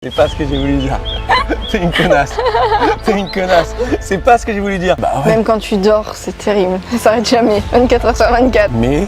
C'est pas ce que j'ai voulu dire. T'es une connasse. T'es une connasse. C'est pas ce que j'ai voulu dire. Bah ouais. Même quand tu dors, c'est terrible. Ça s'arrête jamais. 24 heures sur 24. Mais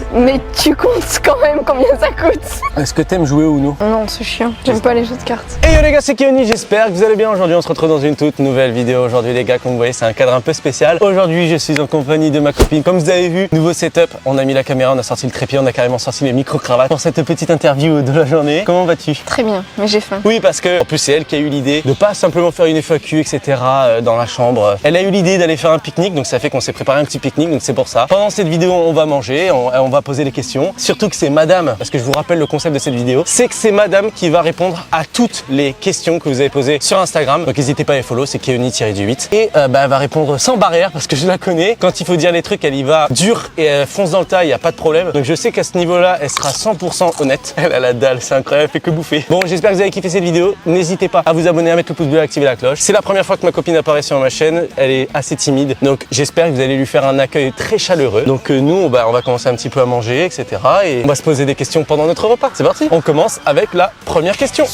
tu comptes quand même combien ça coûte. est-ce que t'aimes jouer ou non? Non, c'est chiant. J'aime pas les jeux de cartes. Hey yo les gars, c'est Keoni, j'espère que vous allez bien. Aujourd'hui on se retrouve dans une toute nouvelle vidéo. Aujourd'hui les gars, comme vous voyez, c'est un cadre un peu spécial. Aujourd'hui je suis en compagnie de ma copine. Comme vous avez vu, nouveau setup, on a mis la caméra, on a sorti le trépied, on a carrément sorti les micro-cravates pour cette petite interview de la journée. Comment vas-tu? Très bien, mais j'ai faim. Oui, parce que en plus c'est elle qui a eu l'idée de pas simplement faire une FAQ, etc. dans la chambre. Elle a eu l'idée d'aller faire un pique-nique, donc ça fait qu'on s'est préparé un petit pique-nique, donc c'est pour ça. Pendant cette vidéo, on va manger, on va poser des questions. Surtout que c'est madame, parce que je vous rappelle le concept de cette vidéo, c'est que c'est madame qui va répondre à toutes les questions que vous avez posées sur Instagram. Donc n'hésitez pas à les follow, c'est Keoni-du8. Et elle va répondre sans barrière, parce que je la connais. Quand il faut dire les trucs, elle y va dur et elle fonce dans le tas, il n'y a pas de problème. Donc je sais qu'à ce niveau-là, elle sera 100% honnête. Elle a la dalle, c'est incroyable, elle fait que bouffer. Bon, j'espère que vous avez kiffé cette vidéo. N'hésitez pas à vous abonner, à mettre le pouce bleu, à activer la cloche. C'est la première fois que ma copine apparaît sur ma chaîne. Elle est assez timide, donc j'espère que vous allez lui faire un accueil très chaleureux. Donc nous, on va commencer un petit peu à manger, etc. Et on va se poser des questions pendant notre repas. C'est parti. On commence avec la première question.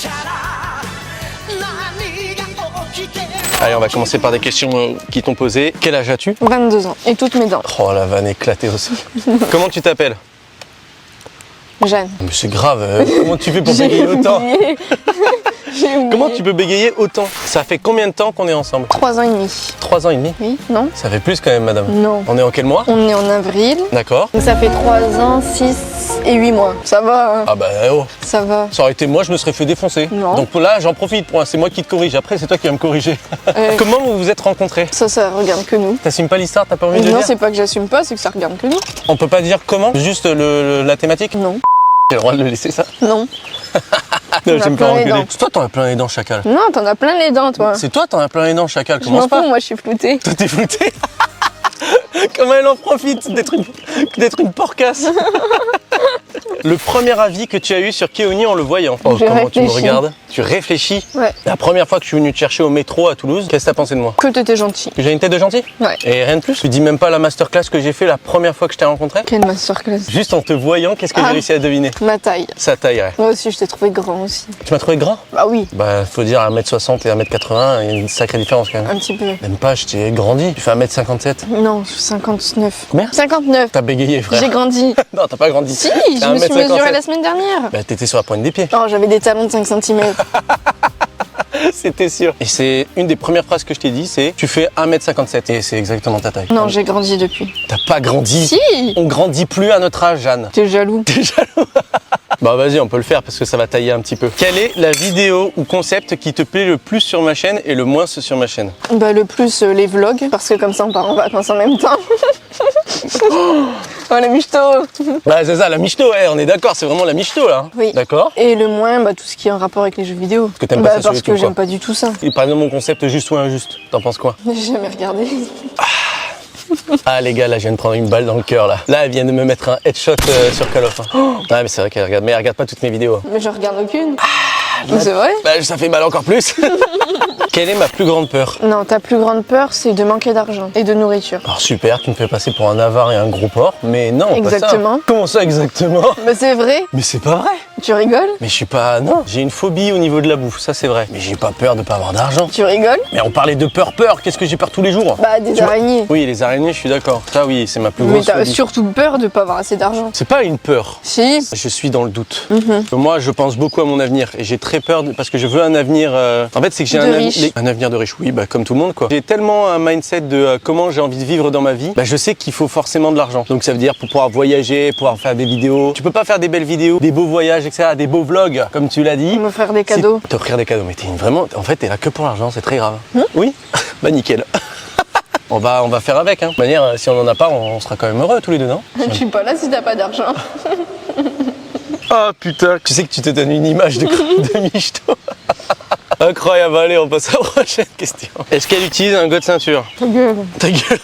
Allez, on va commencer par des questions qui t'ont posé. Quel âge as-tu? 22 ans. Et toutes mes dents. Oh, la vanne éclatée aussi. Comment tu t'appelles? Jeanne. Mais c'est grave, comment tu fais pour bégayer autant? J'ai oublié. Comment tu peux bégayer autant? Ça fait combien de temps qu'on est ensemble? 3 ans et demi. 3 ans et demi? Oui, non? Ça fait plus quand même, madame. Non. On est en quel mois? On est en avril. D'accord. Donc ça fait 3 ans, 6 et 8 mois. Ça va, hein? Ah bah oh, Ça va. ça aurait été moi, je me serais fait défoncer. Non. Donc là, j'en profite, c'est moi qui te corrige. Après, c'est toi qui vas me corriger. Comment vous vous êtes rencontrés? Ça regarde que nous. T'assumes pas l'histoire, t'as pas envie de le Non, dire? c'est pas que j'assume pas, c'est que ça regarde que nous. On peut pas dire comment? Juste la thématique? Non. J'ai le droit de le laisser ça? Non. Non, a j'aime pas plein les engueuler. dents. C'est toi, t'en as plein les dents, chacal. Non, t'en as plein les dents, toi. C'est toi, t'en as plein les dents, chacal. Je m'en Commence pas. fous, moi je suis floutée. Toi, t'es flouté. Comment elle en profite d'être une porcasse. Le premier avis que tu as eu sur Keoni en le voyant. Oh, Je comment tu me réfléchis. regardes? Tu réfléchis? Ouais. La première fois que je suis venu te chercher au métro à Toulouse, qu'est-ce que t'as pensé de moi? Que t'étais gentil. Que j'ai une tête de gentil? Ouais. Et rien de plus? Tu dis même pas la masterclass que j'ai fait la première fois que je t'ai rencontré? Quelle masterclass. Juste en te voyant, qu'est-ce que j'ai réussi à deviner? Ma taille. Sa taille, ouais. Moi aussi, je t'ai trouvé grand aussi. Tu m'as trouvé grand? Bah oui, Bah, faut dire 1m60 et 1m80, il y a une sacrée différence quand même. un petit peu. Même pas, je t'ai grandi. Tu fais 1m57. Non, 59. Combien? 59. T'as bégayé, frère. J'ai grandi. Non, t'as pas grandi. Si, T'as je me suis 1m57. mesurée la semaine dernière. Bah, t'étais sur la pointe des pieds. Oh, j'avais des talons de 5 cm. C'était sûr. Et c'est une des premières phrases que je t'ai dit, c'est tu fais 1m57 et c'est exactement ta taille. Non, j'ai grandi depuis. T'as pas grandi. Si. On grandit plus à notre âge, Jeanne. T'es jaloux. T'es jaloux? Bah vas-y, on peut le faire parce que ça va tailler un petit peu. Quelle est la vidéo ou concept qui te plaît le plus sur ma chaîne et le moins sur ma chaîne? Bah le plus les vlogs, parce que comme ça on part en vacances en même temps. Oh la michto. Bah c'est ça, la michto, ouais, on est d'accord, c'est vraiment la michto là. Oui. D'accord. Et le moins, bah tout ce qui est en rapport avec les jeux vidéo. Parce que t'aimes pas ça sur parce YouTube, que j'aime quoi. pas du tout ça. Et par exemple mon concept juste ou injuste, t'en penses quoi? J'ai jamais regardé. Ah les gars, là je viens de prendre une balle dans le cœur là. Là elle vient de me mettre un headshot sur Call of. Ah mais c'est vrai qu'elle regarde, mais elle regarde pas toutes mes vidéos. Mais je regarde aucune. Mais c'est vrai? Bah ça fait mal encore plus. Quelle est ma plus grande peur? Non, ta plus grande peur, c'est de manquer d'argent et de nourriture. Alors super, tu me fais passer pour un avare et un gros porc, mais non, Exactement. pas ça. Comment ça exactement? Mais c'est vrai. Mais c'est pas vrai. Tu rigoles? Mais je suis pas... Non, j'ai une phobie au niveau de la bouffe, ça c'est vrai. Mais j'ai pas peur de pas avoir d'argent. Tu rigoles? Mais on parlait de peur, qu'est-ce que j'ai peur tous les jours? Bah des Tu vois? araignées. Oui, les araignées, je suis d'accord. Ça oui, c'est ma plus Mais grosse t'as phobie. surtout peur de pas avoir assez d'argent. C'est pas une peur. Si. Je suis dans le doute. Moi, je pense beaucoup à mon avenir et j'ai très peur parce que je veux un avenir. En fait, c'est que j'ai De riche. un avenir de riche. Oui, bah comme tout le monde quoi. J'ai tellement un mindset de comment j'ai envie de vivre dans ma vie. Bah, je sais qu'il faut forcément de l'argent. Donc ça veut dire pour pouvoir voyager, pouvoir faire des vidéos. Tu peux pas faire des belles vidéos, des beaux voyages, etc., des beaux vlogs comme tu l'as dit. Me faire des cadeaux. C'est t'offrir des cadeaux. Mais vraiment, en fait, t'es là que pour l'argent. C'est très grave. Oui. Bah nickel. On va faire avec. Hein. De toute manière, si on en a pas, on sera quand même heureux tous les deux, non? Je suis pas là si t'as pas d'argent. Ah putain, tu sais que tu te donnes une image de michto. Incroyable, allez, on passe à la prochaine question. Est-ce qu'elle utilise un god ceinture? Ta gueule. Ta gueule.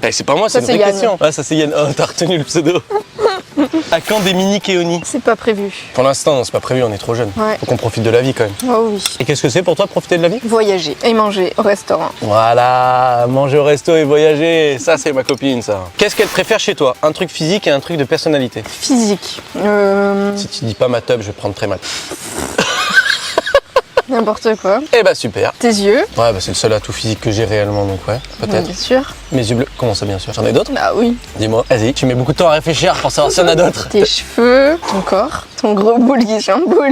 Eh, c'est pas moi, c'est Ça, une c'est vraie Yann. question. Ah, ça c'est Yann. Oh, t'as retenu le pseudo. À quand des mini Keoni? C'est pas prévu. Pour l'instant, non, c'est pas prévu, on est trop jeunes. Ouais. Faut qu'on profite de la vie quand même. Oh oui. Et qu'est-ce que c'est pour toi, profiter de la vie? Voyager et manger au restaurant. Voilà, manger au resto et voyager, ça c'est ma copine ça. Qu'est-ce qu'elle préfère chez toi? Un truc physique et un truc de personnalité? Physique. Si tu dis pas ma teub, je vais prendre très mal. N'importe quoi. Eh bah super. Tes yeux. Ouais, bah c'est le seul atout physique que j'ai réellement, donc ouais, peut-être. Bien sûr. Mes yeux bleus. Comment ça, bien sûr? J'en ai d'autres? Bah oui. Dis-moi. Vas-y, tu mets beaucoup de temps à réfléchir pour savoir s'il y en a d'autres. Tes cheveux, ton corps, ton gros boule qui chamboule.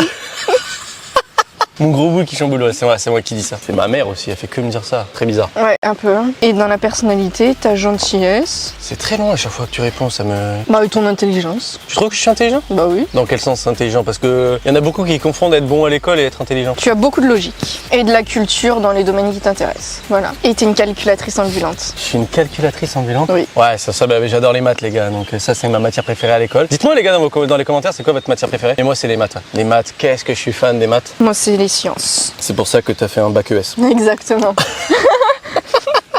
Mon gros boule qui chamboule, ouais, c'est moi qui dis ça. C'est ma mère aussi, elle fait que me dire ça. Très bizarre. Ouais, un peu. Et dans la personnalité, ta gentillesse. C'est très long à chaque fois que tu réponds, ça me... Bah et ton intelligence. Tu trouves que je suis intelligent? Bah oui. Dans quel sens intelligent? Parce que y en a beaucoup qui confondent être bon à l'école et être intelligent. Tu as beaucoup de logique. Et de la culture dans les domaines qui t'intéressent. Voilà. Et t'es une calculatrice ambulante. Je suis une calculatrice ambulante? Oui. Ouais, ça bah, j'adore les maths les gars, donc ça c'est ma matière préférée à l'école. Dites-moi les gars dans les commentaires, c'est quoi votre matière préférée? Et moi c'est les maths. Les maths, qu'est-ce que je suis fan des maths? Moi, c'est les sciences. C'est pour ça que t'as fait un bac ES. Exactement.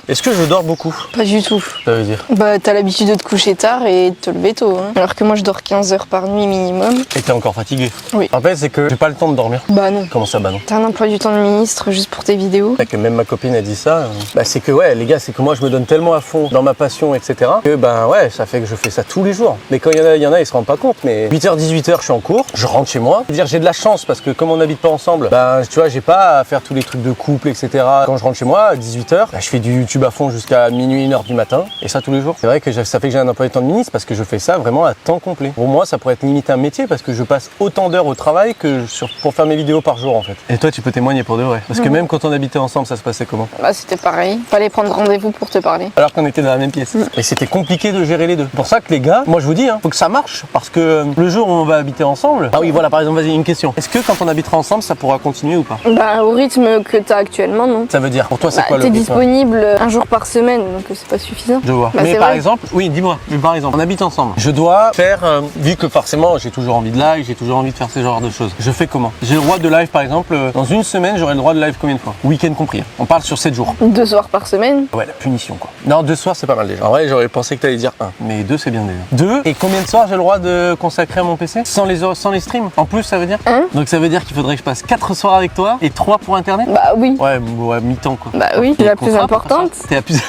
Est-ce que je dors beaucoup? Pas du tout. Ça veut dire? Bah, t'as l'habitude de te coucher tard et de te lever tôt. Hein. Alors que moi, je dors 15 heures par nuit minimum. Et t'es encore fatigué? Oui. En fait, c'est que j'ai pas le temps de dormir. Bah non. Comment ça, bah non? T'as un emploi du temps de ministre juste pour tes vidéos. Que même ma copine a dit ça. Bah c'est que ouais les gars, c'est que moi je me donne tellement à fond dans ma passion, etc. que ben ouais, ça fait que je fais ça tous les jours. Mais quand il y en a ils se rendent pas compte. Mais 8h 18h je suis en cours, je rentre chez moi. Je veux dire j'ai de la chance parce que comme on n'habite pas ensemble, ben tu vois j'ai pas à faire tous les trucs de couple, etc. Quand je rentre chez moi à 18h, je fais du YouTube à fond jusqu'à minuit 1h du matin et ça tous les jours. C'est vrai que ça fait que j'ai un emploi du temps de ministre parce que je fais ça vraiment à temps complet. Pour moi ça pourrait être limite un métier parce que je passe autant d'heures au travail que pour faire mes vidéos par jour en fait. Et toi tu peux témoigner pour de vrai. Parce que même quand on habitait ensemble, ça se passait comment? Bah, c'était pareil. Fallait prendre rendez-vous pour te parler. Alors qu'on était dans la même pièce. Et c'était compliqué de gérer les deux. C'est pour ça que les gars, moi je vous dis, faut que ça marche. Parce que le jour où on va habiter ensemble... Ah oui, voilà, par exemple, vas-y, une question. Est-ce que quand on habitera ensemble, ça pourra continuer ou pas? Bah, au rythme que t'as actuellement, non. Ça veut dire, pour toi, c'est Bah, quoi le t'es rythme? disponible un jour par semaine, donc c'est pas suffisant. Je vois. Bah, mais c'est par vrai. exemple, oui, dis-moi, mais par exemple, on habite ensemble. Je dois faire, vu que forcément j'ai toujours envie de live, j'ai toujours envie de faire ce genre de choses. Je fais comment? J'ai le droit de live par exemple, dans une semaine, j'aurai le droit de live combien de fois? Week-end compris. On parle sur 7 jours. 2 soirs par semaine. Ouais, la punition quoi. Non, 2 soirs c'est pas mal déjà. En vrai, j'aurais pensé que t'allais dire 1, mais 2 c'est bien déjà. 2, et combien de soirs j'ai le droit de consacrer à mon PC? Sans les streams. En plus, ça veut dire? Donc ça veut dire qu'il faudrait que je passe 4 soirs avec toi et 3 pour internet? Bah oui. Ouais, mi-temps quoi. Bah oui, c'est la plus Contrat, importante. T'es la plus...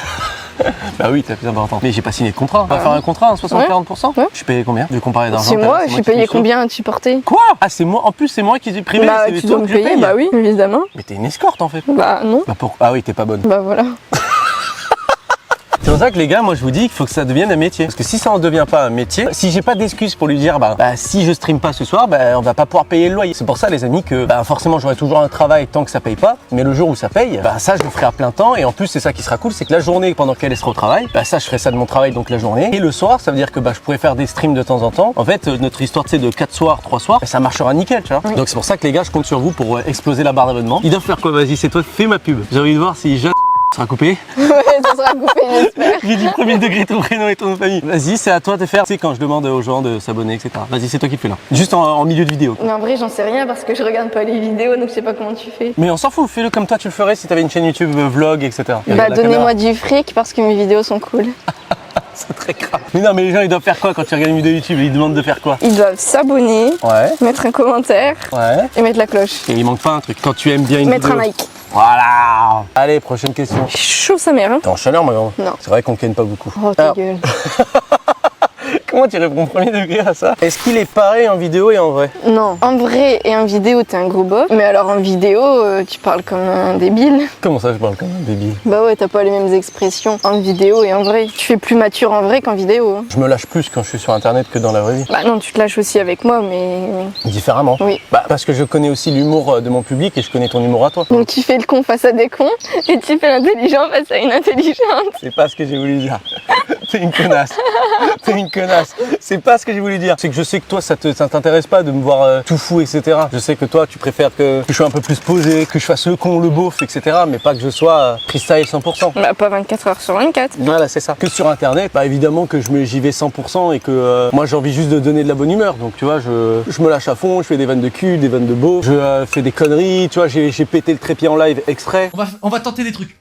Bah oui, t'es la plus importante. Mais j'ai pas signé de contrat. On va faire un contrat, 60-40%? Ouais. Je suis payé combien? De comparer d'argent? C'est moi, je suis payé qui combien à te supporter? Quoi? Ah c'est moi, en plus c'est moi qui ai privé, Bah, c'est tu toi dois me que je payer, paye. bah oui, évidemment. Mais t'es une escorte en fait. Bah non. Bah pourquoi? Ah oui, t'es pas bonne. Bah voilà. C'est pour ça que les gars, moi je vous dis qu'il faut que ça devienne un métier. Parce que si ça en devient pas un métier, si j'ai pas d'excuse pour lui dire bah si je stream pas ce soir, on va pas pouvoir payer le loyer. C'est pour ça les amis que forcément j'aurai toujours un travail tant que ça paye pas, mais le jour où ça paye, ça je le ferai à plein temps et en plus c'est ça qui sera cool, c'est que la journée pendant qu'elle sera au travail, ça je ferai ça de mon travail donc la journée et le soir, ça veut dire que je pourrais faire des streams de temps en temps. En fait, notre histoire tu sais de 4 soirs, 3 soirs, ça marchera nickel, tu vois. Oui. Donc c'est pour ça que les gars, je compte sur vous pour exploser la barre d'abonnement. Ils doivent faire quoi? Vas-y, c'est toi, fais ma pub. J'ai envie de voir si Jeanne sera coupé. Ouais, ça sera coupé, j'espère. J'ai dit premier degré ton prénom et ton nom de famille. Vas-y, c'est à toi de faire. Tu sais, quand je demande aux gens de s'abonner, etc. Vas-y, c'est toi qui le fais là. Juste en milieu de vidéo. Mais en vrai, j'en sais rien parce que je regarde pas les vidéos, donc je sais pas comment tu fais. Mais on s'en fout, fais-le comme toi tu le ferais si t'avais une chaîne YouTube vlog, etc. Bah, donnez-moi du fric parce que mes vidéos sont cool. C'est très grave. Mais non, mais les gens ils doivent faire quoi quand tu regardes une vidéo YouTube? Ils demandent de faire quoi? Ils doivent s'abonner, Ouais. mettre un commentaire Ouais. et mettre la cloche. Et il manque pas un truc. Quand tu aimes bien une Mettre vidéo. un like. Voilà. Allez, prochaine question. Chaud sa mère, hein. T'es en chaleur, ma grande? Non. C'est vrai qu'on ken pas beaucoup. Oh ta Alors, gueule. comment tu réponds premier degré à ça? Est-ce qu'il est pareil en vidéo et en vrai? Non, en vrai et en vidéo, t'es un gros bof. Mais alors en vidéo, tu parles comme un débile. Comment ça, je parle comme un débile? Bah ouais, t'as pas les mêmes expressions en vidéo et en vrai. Tu fais plus mature en vrai qu'en vidéo. Hein. Je me lâche plus quand je suis sur internet que dans la vraie vie. Bah non, tu te lâches aussi avec moi, mais... Différemment. Oui. Parce que je connais aussi l'humour de mon public et je connais ton humour à toi. Donc tu fais le con face à des cons et tu fais l'intelligent face à une intelligente. C'est pas ce que j'ai voulu dire. T'es une connasse. T'es une connasse. C'est pas ce que j'ai voulu dire. C'est que je sais que toi, ça t'intéresse pas de me voir tout fou, etc. Je sais que toi, tu préfères que je sois un peu plus posé, que je fasse le con, le beauf, etc. Mais pas que je sois freestyle 100%. Bah pas 24 heures sur 24. Voilà, c'est ça. Que sur internet, évidemment que j'y vais 100% et que moi j'ai envie juste de donner de la bonne humeur. Donc tu vois, je me lâche à fond, je fais des vannes de cul, des vannes de beau, je fais des conneries, tu vois, j'ai pété le trépied en live exprès. On va tenter des trucs.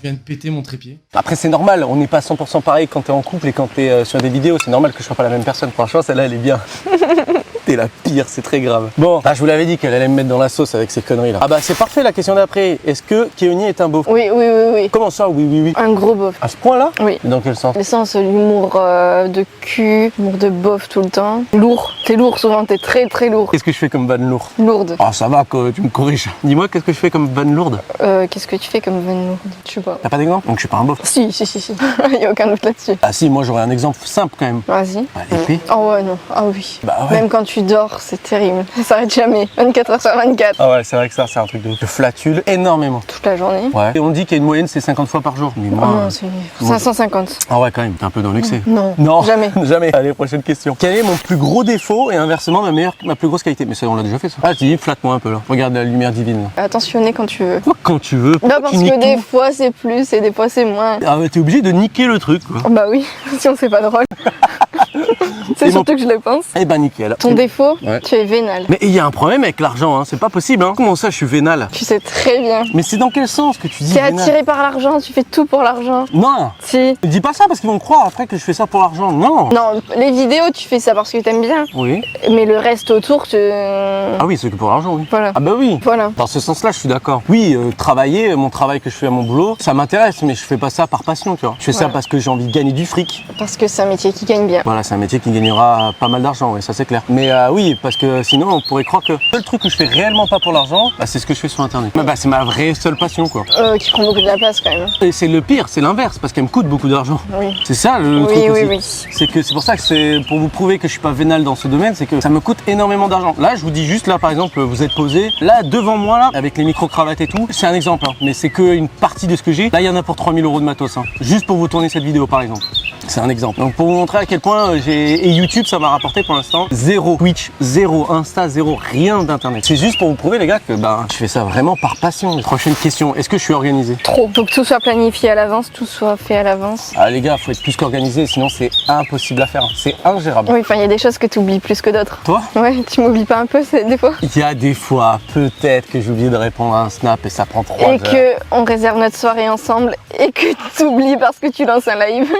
Je viens de péter mon trépied. Après c'est normal, on n'est pas 100% pareil quand t'es en couple et quand t'es sur des vidéos, c'est normal que je sois pas la même personne. Franchement celle-là elle est bien. T'es la pire, c'est très grave. Bon, je vous l'avais dit qu'elle allait me mettre dans la sauce avec ces conneries là. Ah bah c'est parfait la question d'après. Est-ce que Keoni est un beauf? Oui, oui, oui, oui. Comment ça, oui, oui, oui? Un gros bof. À ce point-là? Oui. Dans quel sens? Le sens, l'humour de cul, l'humour de bof tout le temps. Lourd. T'es lourd souvent, t'es très très lourd. Qu'est-ce que je fais comme vanne lourde? Lourde. Ah ça va, quoi, tu me corriges. Dis-moi, qu'est-ce que je fais comme vanne lourde? Qu'est-ce que tu fais comme vanne lourde? Je sais pas. T'as pas d'exemple? Donc je suis pas un beauf. Si, si, si, si. Y a aucun doute là-dessus. Ah si, moi j'aurais un exemple simple quand même. Vas-y. Bah, l'épée. Oh ouais, non. Ah oui. Bah ouais. Même quand tu dors, c'est terrible. Ça s'arrête jamais. 24 heures sur 24. Ah ouais, c'est vrai que ça, c'est un truc de ouf. Je flatule énormément. Toute la journée. Ouais. Et on dit qu'il y a une moyenne, c'est 50 fois par jour. Mais Oh moi. non, c'est 550. Ah ouais, quand même, t'es un peu dans l'excès. Non. Non, Jamais. jamais. Allez, prochaine question. Quel est mon plus gros défaut et inversement ma plus grosse qualité? Mais ça, on l'a déjà fait ça. Ah, je dis, flatte-moi un peu là. Regarde la lumière divine là. Attentionner quand tu veux. Quoi, quand tu veux. Non, parce Tu niques que des tout. fois c'est plus et des fois c'est moins. Ah ouais, t'es obligé de niquer le truc quoi. Bah oui, sinon c'est pas drôle. C'est Et surtout que je le pense. Eh ben nickel. Ton défaut, Ouais. tu es vénal. Mais il y a un problème avec l'argent, hein. C'est pas possible, hein. Comment ça, je suis vénal? Tu sais très bien. Mais c'est dans quel sens que tu dis T'es vénal? attiré par l'argent, tu fais tout pour l'argent. Non. Si. Dis pas ça parce qu'ils vont croire après que je fais ça pour l'argent. Non. Non, les vidéos, tu fais ça parce que t'aimes bien. Oui. Mais le reste autour, tu. Ah oui, c'est que pour l'argent, oui. Voilà. Ah bah oui. Voilà. Dans ce sens-là, je suis d'accord. Oui, travailler, mon travail que je fais à mon boulot, ça m'intéresse, mais je fais pas ça par passion, tu vois. Je fais ça Voilà. parce que j'ai envie de gagner du fric. Parce que c'est un métier qui gagne bien. Voilà, c'est un métier qui gagnera pas mal d'argent, oui, ça c'est clair. Mais oui, parce que sinon, on pourrait croire que le seul truc que je fais réellement pas pour l'argent, bah, c'est ce que je fais sur Internet. Bah, c'est ma vraie seule passion, quoi. Qui prend beaucoup de la place quand même. Et c'est le pire, c'est l'inverse, parce qu'elle me coûte beaucoup d'argent. Oui. C'est ça le Oui, truc oui, aussi. oui. C'est que c'est pour ça que c'est pour vous prouver que je suis pas vénal dans ce domaine, c'est que ça me coûte énormément d'argent. Là, je vous dis juste là, par exemple, vous êtes posé là devant moi là, avec les micro-cravates et tout. C'est un exemple, hein, mais c'est qu'une partie de ce que j'ai. Là, il y en a pour 3000 € de matos, hein, juste pour vous tourner cette vidéo, par exemple. C'est un exemple. Donc pour vous montrer à quel point et YouTube, ça m'a rapporté pour l'instant zéro Twitch, zéro Insta, zéro rien d'internet. C'est juste pour vous prouver les gars que je fais ça vraiment par passion. Prochaine question, est-ce que je suis organisé? Trop. Faut que tout soit planifié à l'avance, tout soit fait à l'avance. Ah les gars, faut être plus qu'organisé, sinon c'est impossible à faire. C'est ingérable. Oui, enfin, il y a des choses que tu oublies plus que d'autres. Toi? Ouais, tu m'oublies pas un peu des fois. Il y a des fois, peut-être que j'ai oublié de répondre à un snap et ça prend 3 heures. Et que on réserve notre soirée ensemble et que tu oublies parce que tu lances un live.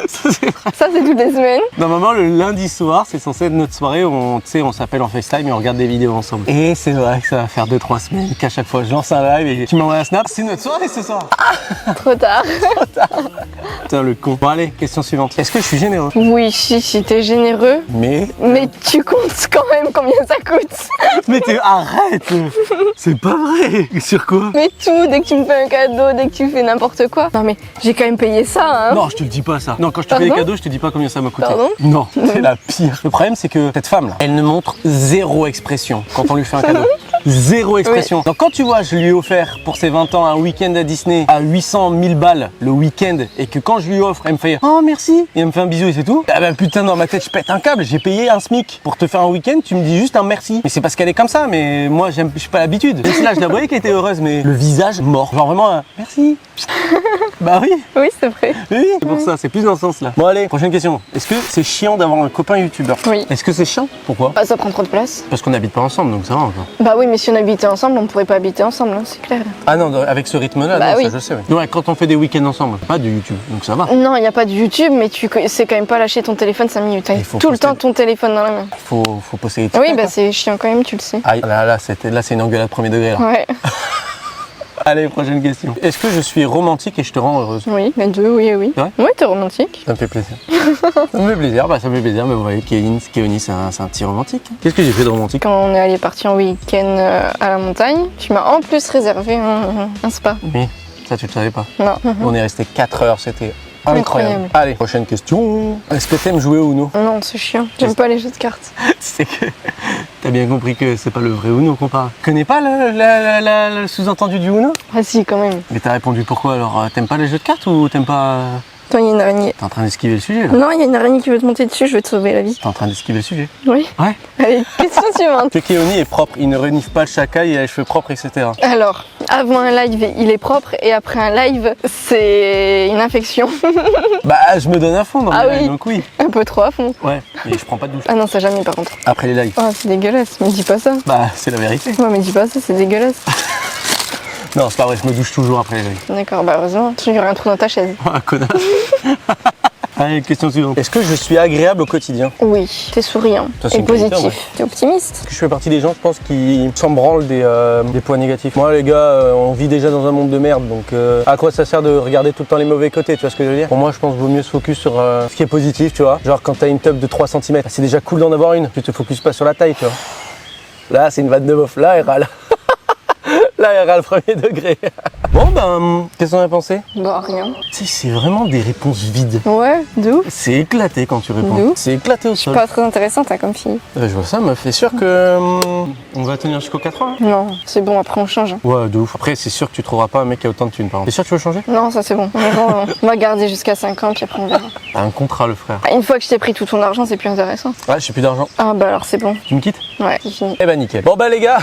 Ça, c'est vrai. Ça, c'est toutes les semaines. Normalement, le lundi soir, c'est censé être notre soirée où on s'appelle en FaceTime et on regarde des vidéos ensemble. Et c'est vrai que ça va faire 2-3 semaines qu'à chaque fois je lance un live et tu m'envoies un snap. C'est notre soirée ce soir. Trop tard. Putain, le con. Bon, allez, question suivante. Est-ce que je suis généreux? Oui, si t'es généreux. Mais Tu comptes quand même combien ça coûte. arrête. C'est pas vrai. Sur quoi? Mais tout, dès que tu me fais un cadeau, dès que tu fais n'importe quoi. Non mais j'ai quand même payé ça, hein. Non, je te le dis pas ça. Non, quand je te fais des Pardon? cadeaux, je te dis pas combien ça m'a coûté. Pardon? Non, c'est la pire. Le problème, c'est que cette femme là, elle ne montre zéro expression quand on lui fait un cadeau. Zéro expression. Donc quand tu vois, je lui ai offert pour ses 20 ans un week-end à Disney à 800 000 balles le week-end et que quand je lui offre, elle me fait oh merci et elle me fait un bisou et c'est tout. Ah ben putain, dans ma tête, je pète un câble. J'ai payé un SMIC pour te faire un week-end, tu me dis juste un merci. Mais c'est parce qu'elle est comme ça, mais moi, je suis pas l'habitude. Et là, je la voyais qu'elle était heureuse, mais le visage mort. Genre vraiment un merci. Bah oui. Oui, c'est vrai. Oui, c'est pour ça, c'est plus dans ce sens-là. Bon allez, prochaine question. Est-ce que c'est chiant d'avoir un copain youtubeur? Oui. Est-ce que c'est chiant? Pourquoi? Bah, ça prend trop de place. Parce qu'on n'habite pas ensemble, donc ça va encore. Bah oui, mais si on habitait ensemble, on pourrait pas habiter ensemble, hein, c'est clair. Ah non, avec ce rythme-là, Bah non, oui. ça je sais. Oui. Ouais, quand on fait des week-ends ensemble, pas de YouTube, donc ça va. Non, il n'y a pas de YouTube, mais tu sais quand même pas lâcher ton téléphone 5 minutes. T'as Il faut tout le poster. temps ton téléphone dans la main. Faut poster les Oui, TikTok, bah hein. c'est chiant quand même, tu le sais. Ah, là, c'est une engueulade premier degré là. Ouais. Allez, prochaine question. Est-ce que je suis romantique et je te rends heureuse? Oui, les deux, oui, oui. C'est vrai? Oui, t'es romantique. Ça me fait plaisir. Ça me fait plaisir, ça me fait plaisir. Mais vous voyez, Keoni, c'est un petit romantique. Qu'est-ce que j'ai fait de romantique? Quand on est allé partir en week-end à la montagne, tu m'as en plus réservé un spa. Oui, ça tu le savais pas. Non. On est resté 4 heures, c'était incroyable. Incroyable. Allez, prochaine question. Est-ce que t'aimes jouer au Uno? Non, c'est chiant. J'aime pas les jeux de cartes. C'est que t'as bien compris que c'est pas le vrai Uno qu'on parle. Tu connais pas le sous-entendu du Uno? Ah si, quand même. Mais t'as répondu pourquoi alors? T'aimes pas les jeux de cartes ou t'aimes pas... Toi, il y a une araignée. T'es en train d'esquiver le sujet là? Non, il y a une araignée qui veut te monter dessus, je vais te sauver la vie. T'es en train d'esquiver le sujet? Oui. Ouais. Allez, question suivante. Que Keoni est propre, il ne renifle pas le chacal, il a les cheveux propres, etc. Alors, avant un live, il est propre et après un live, c'est une infection. Bah, je me donne à fond dans Ah les oui. lives, donc oui. Un peu trop à fond. Ouais, et je prends pas de douche. Ah non, ça jamais par contre. Après les lives. Oh, c'est dégueulasse, mais dis pas ça. Bah, c'est la vérité. Ouais, mais dis pas ça, c'est dégueulasse. Non, c'est pas vrai, je me douche toujours après les lives. D'accord, bah heureusement. Il y aurait un trou dans ta chaise. Oh, connard. Allez, question suivante. Est-ce que je suis agréable au quotidien? Oui, t'es souriant Ça, c'est et une qualité, positif. ouais. T'es optimiste. Est-ce que je fais partie des gens, je pense, qui s'en branlent des points négatifs? Moi, les gars, on vit déjà dans un monde de merde, donc à quoi ça sert de regarder tout le temps les mauvais côtés, tu vois ce que je veux dire? Pour moi, je pense qu'il vaut mieux se focus sur ce qui est positif, tu vois. Genre, quand t'as une teub de 3 cm, c'est déjà cool d'en avoir une. Tu te focuses pas sur la taille, tu vois. Là, c'est une vanne de bof. Là, elle râle. Là, elle râle premier degré. Bon, ben, qu'est-ce qu'on a pensé? Bah, rien. Tu sais, c'est vraiment des réponses vides. Ouais, de ouf. C'est éclaté quand tu réponds. D'où? C'est éclaté au sol. Pas très intéressante, hein, comme fille. Je vois ça, meuf. C'est sûr que on va tenir jusqu'au 4 ans. Hein. Non, c'est bon, après on change. Ouais, de ouf. Après, c'est sûr que tu trouveras pas un mec qui a autant de thunes, par exemple. T'es sûr que tu veux changer? Non, ça c'est bon. On va garder jusqu'à 5 ans, puis après on verra. T'as un contrat, le frère. Une fois que je t'ai pris tout ton argent, c'est plus intéressant. Ouais, j'ai plus d'argent. Ah bah alors c'est bon. Tu me quittes? Ouais, c'est fini. Eh ben nickel. Bon bah les gars,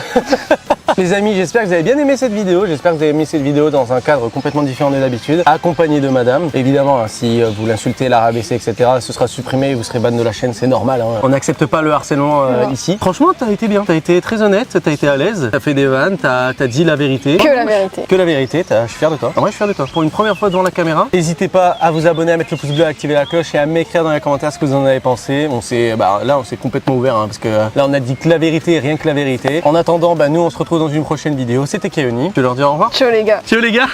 les amis, j'espère que vous avez bien aimé cette vidéo. J'espère que vous avez aimé cette vidéo dans un cadre complètement différent de d'habitude, accompagné de madame. Évidemment, hein, si vous l'insultez, la rabaissez, etc., ce sera supprimé et vous serez ban de la chaîne, c'est normal. Hein. On n'accepte pas le harcèlement ici. Franchement, t'as été bien. T'as été très honnête, t'as été à l'aise, t'as fait des vannes, t'as dit la vérité. Que la vérité. Que la vérité, je suis fier de toi. En vrai, je suis fier de toi. Pour une première fois devant la caméra, n'hésitez pas à vous abonner, à mettre le pouce bleu, à activer la cloche et à m'écrire dans les commentaires ce que vous en avez pensé. Là, on s'est complètement ouvert hein, parce que là, on a dit que la vérité, rien que la vérité. En attendant, nous, on se retrouve dans une prochaine vidéo. C'était Kayoni. Je leur dis au revoir. Ciao les gars. Ciao les gars.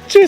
Tchuss.